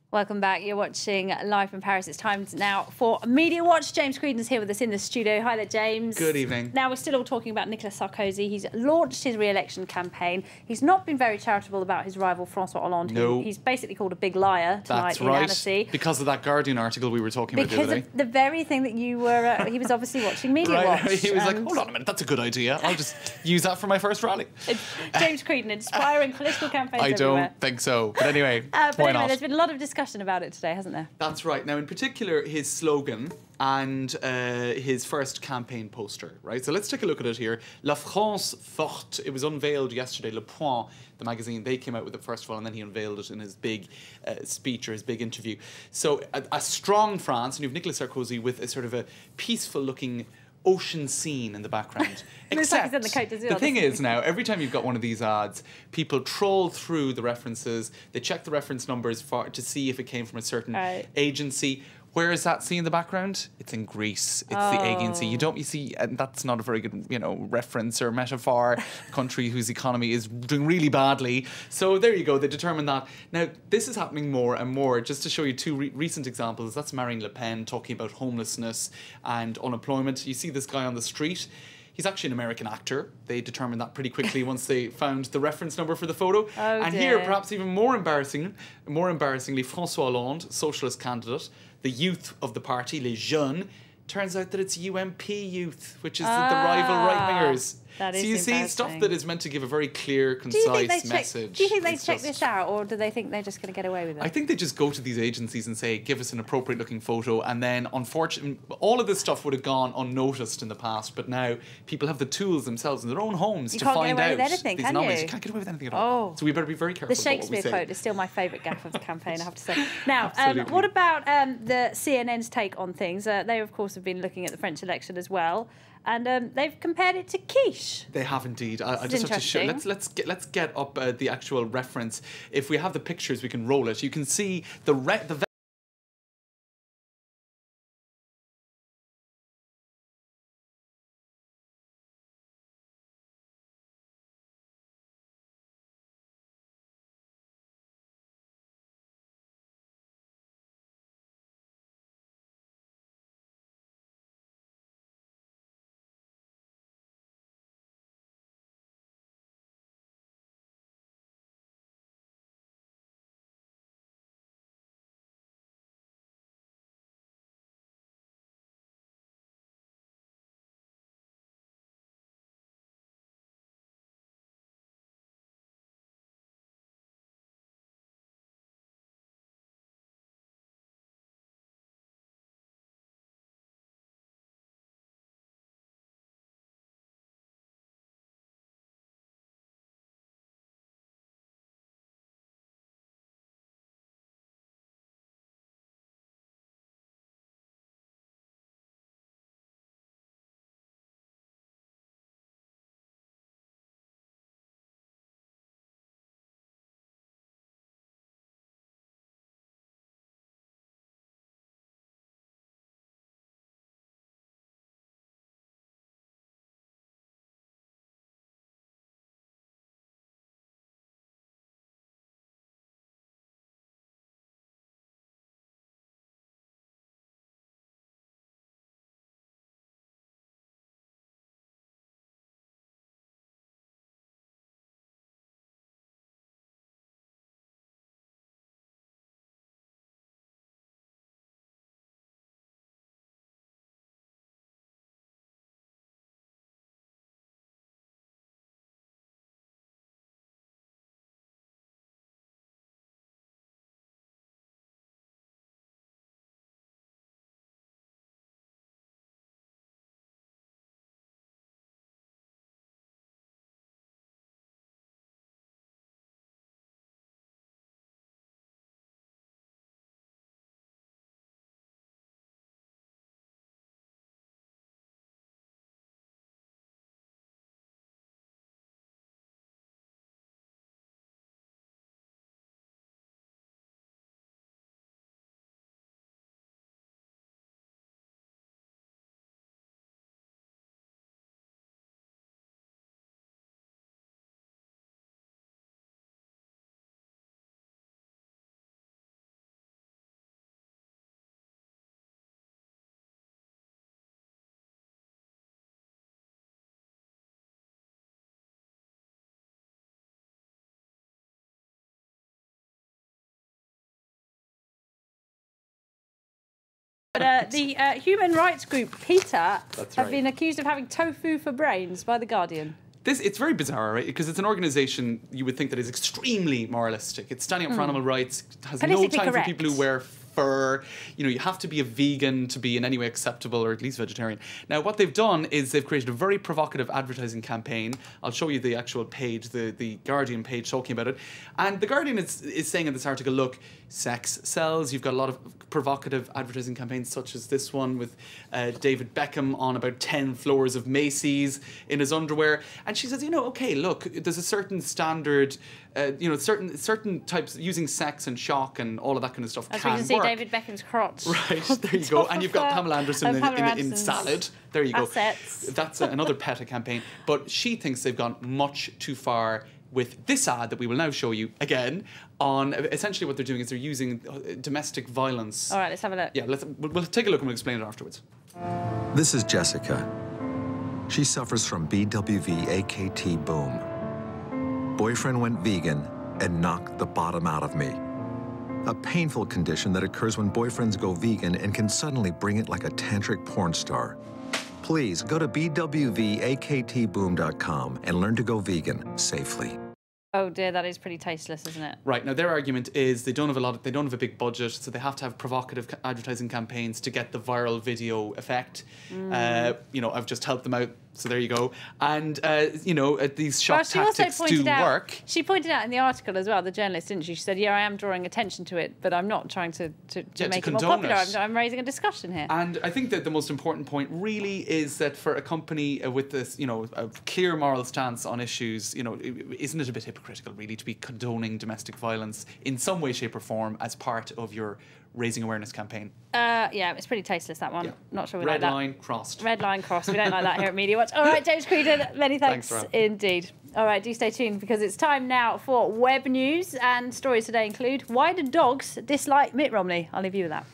Welcome back. You're watching Live from Paris. It's time now for Media Watch. James Creedon's here with us in the studio. Hi there, James. Good evening. Now, we're still all talking about Nicolas Sarkozy. He's launched his re-election campaign. He's not been very charitable about his rival, Francois Hollande, who he's basically called a big liar tonight in Annecy. Because of that Guardian article we were talking about the other day. Because of the very thing that you were... he was obviously watching Media Watch. He was like, hold on a minute, that's a good idea. I'll just use that for my first rally. James Creedon, inspiring political campaigns everywhere. I don't think so. But anyway, why not? There's been a lot of discussion about it today, hasn't there? That's right. Now, in particular, his slogan and his first campaign poster, right? So let's take a look at it here. La France forte. It was unveiled yesterday. Le Point, the magazine, they came out with it first of all, and then he unveiled it in his big speech or his big interview. So a strong France, and you have Nicolas Sarkozy with a sort of a peaceful-looking ocean scene in the background. Except like the thing is now, every time you've got one of these ads, people troll through the references, they check the reference numbers to see if it came from a certain agency. Where is that scene in the background? It's in Greece. It's the agency. You see, and that's not a very good, reference or metaphor. A country whose economy is doing really badly. So there you go. They determined that. Now, this is happening more and more. Just to show you two recent examples, that's Marine Le Pen talking about homelessness and unemployment. You see this guy on the street. He's actually an American actor. They determined that pretty quickly once they found the reference number for the photo. Here, perhaps even more embarrassingly, François Hollande, socialist candidate, the youth of the party, les jeunes, turns out that it's UMP youth, which is the rival right-wingers. So you see, stuff that is meant to give a very clear, concise message. Do you think they check this out, or do they think they're just going to get away with it? I think they just go to these agencies and say, give us an appropriate-looking photo, and then, unfortunately, all of this stuff would have gone unnoticed in the past, but now people have the tools themselves in their own homes to find out these anomalies. You can't get away with anything at all. So we better be very careful The about what we Shakespeare say. quote is still my favourite gaffe of the campaign, I have to say. Now, Absolutely. what about the CNN's take on things? They, of course, have been looking at the French election as well. And they've compared it to quiche. They have indeed. I just have to show. Let's get up the actual reference. If we have the pictures, we can roll it. You can see the But the human rights group PETA have been accused of having tofu for brains by The Guardian. It's very bizarre, right? Because it's an organisation you would think that is extremely moralistic. It's standing up for animal rights, has no time for people who wear fur. You know, you have to be a vegan to be in any way acceptable, or at least vegetarian. Now, what they've done is they've created a very provocative advertising campaign. I'll show you the actual page, the Guardian page talking about it. And the Guardian is saying in this article, look, sex sells. You've got a lot of provocative advertising campaigns, such as this one with David Beckham on about 10 floors of Macy's in his underwear. And she says, you know, okay, look, there's a certain standard, you know, certain types, using sex and shock and all of that kind of stuff. As we can see David Beckham's crotch. Right, there you go. And you've got Pamela Anderson in Salad. There you go. Assets. That's another PETA campaign. But she thinks they've gone much too far with this ad that we will now show you again on essentially what they're doing is they're using domestic violence. All right, let's have a look. Yeah, we'll take a look and we'll explain it afterwards. This is Jessica. She suffers from BWV AKT boom. Boyfriend went vegan and knocked the bottom out of me. A painful condition that occurs when boyfriends go vegan and can suddenly bring it like a tantric porn star. Please go to bwvaktboom.com and learn to go vegan safely. Oh dear, that is pretty tasteless, isn't it? Right, now their argument is they don't have a big budget, so they have to have provocative advertising campaigns to get the viral video effect. You know, I've just helped them out, so there you go. And you know, these shock tactics do work. She pointed out in the article as well, the journalist, didn't she? She said, yeah, I am drawing attention to it, but I'm not trying to make it more popular. I'm raising a discussion here. And I think that the most important point really is that for a company with this, you know, a clear moral stance on issues, you know, isn't it a bit hypocritical really to be condoning domestic violence in some way, shape or form as part of your raising awareness campaign? Yeah, it's pretty tasteless, that one. Yeah. Not sure we like that. Red line crossed. Red line crossed. We don't like that here at Media Watch. All right, James Creedon, many thanks indeed. All right, do stay tuned because it's time now for web news, and stories today include why do dogs dislike Mitt Romney? I'll leave you with that.